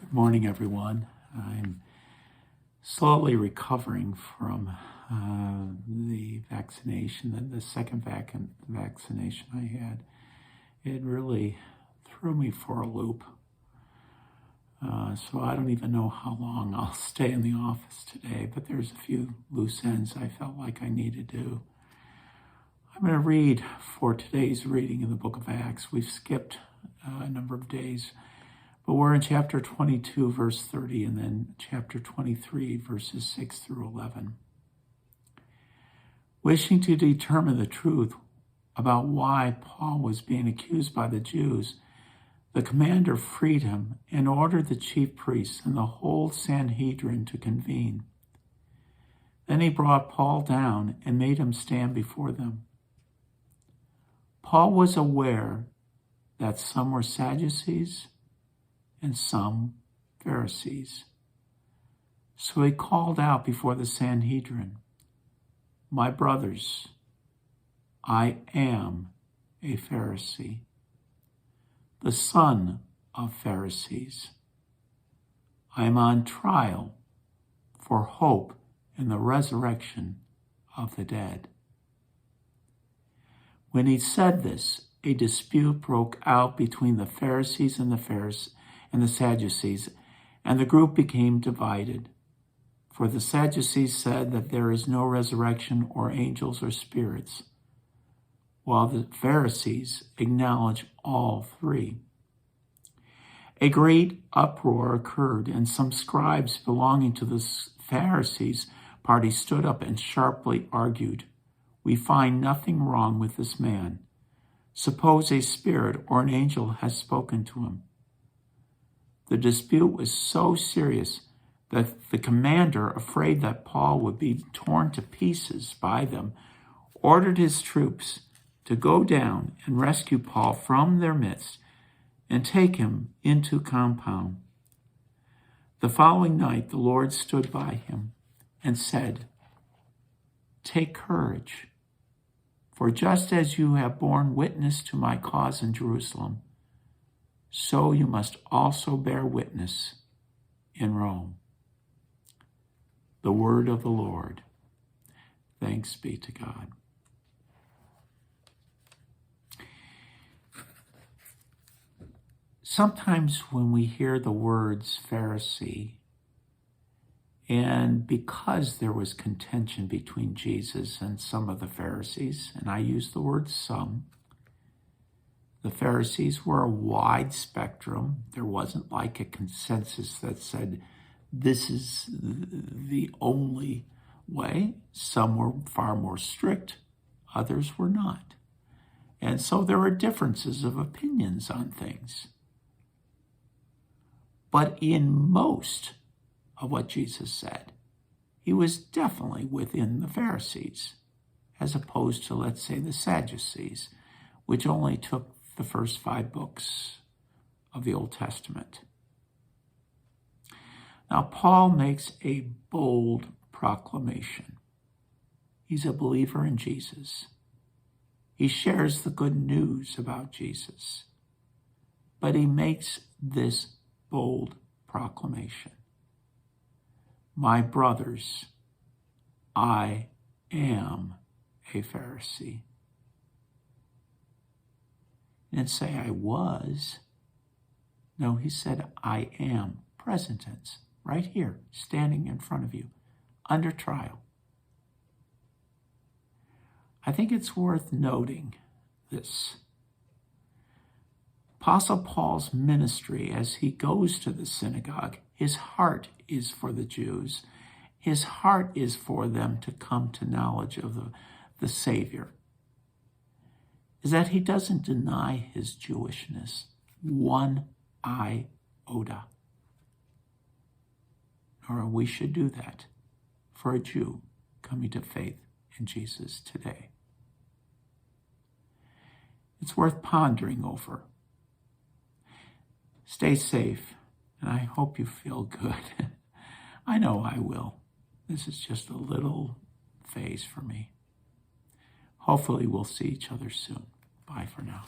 Good morning, everyone. I'm slowly recovering from the vaccination, the second vaccination I had. It really threw me for a loop. So I don't even know how long I'll stay in the office today, but there's a few loose ends I felt like I needed to. I'm going to read for today's reading in the book of Acts. We've skipped a number of days, but we're in chapter 22, verse 30, and then chapter 23, verses 6 through 11. Wishing to determine the truth about why Paul was being accused by the Jews, the commander freed him and ordered the chief priests and the whole Sanhedrin to convene. Then he brought Paul down and made him stand before them. Paul was aware that some were Sadducees and some Pharisees. So he called out before the Sanhedrin, "My brothers, I am a Pharisee, the son of Pharisees. I am on trial for hope in the resurrection of the dead." When he said this, a dispute broke out between the Pharisees and the Sadducees, and the group became divided. For the Sadducees said that there is no resurrection or angels or spirits, while the Pharisees acknowledge all three. A great uproar occurred, and some scribes belonging to the Pharisees' party stood up and sharply argued, "We find nothing wrong with this man. Suppose a spirit or an angel has spoken to him." The dispute was so serious that the commander, afraid that Paul would be torn to pieces by them, ordered his troops to go down and rescue Paul from their midst and take him into compound. The following night, the Lord stood by him and said, "Take courage, for just as you have borne witness to my cause in Jerusalem, so you must also bear witness in Rome." The word of the Lord. Thanks be to God. Sometimes when we hear the words Pharisee, and because there was contention between Jesus and some of the Pharisees, and I use the word some, the Pharisees were a wide spectrum. There wasn't like a consensus that said, this is the only way. Some were far more strict, others were not. And so there were differences of opinions on things. But in most of what Jesus said, he was definitely within the Pharisees, as opposed to, let's say, the Sadducees, which only took the first 5 books of the Old Testament. Now, Paul makes a bold proclamation. He's a believer in Jesus. He shares the good news about Jesus. But he makes this bold proclamation. "My brothers, I am a Pharisee." He didn't say I was. No, he said I am, present tense, right here, standing in front of you, under trial. I think it's worth noting this. Apostle Paul's ministry, as he goes to the synagogue, his heart is for the Jews. His heart is for them to come to knowledge of the Savior. Is that he doesn't deny his Jewishness one iota. Or we should do that for a Jew coming to faith in Jesus today. It's worth pondering over. Stay safe, and I hope you feel good. I know I will. This is just a little phase for me. Hopefully we'll see each other soon. Bye for now.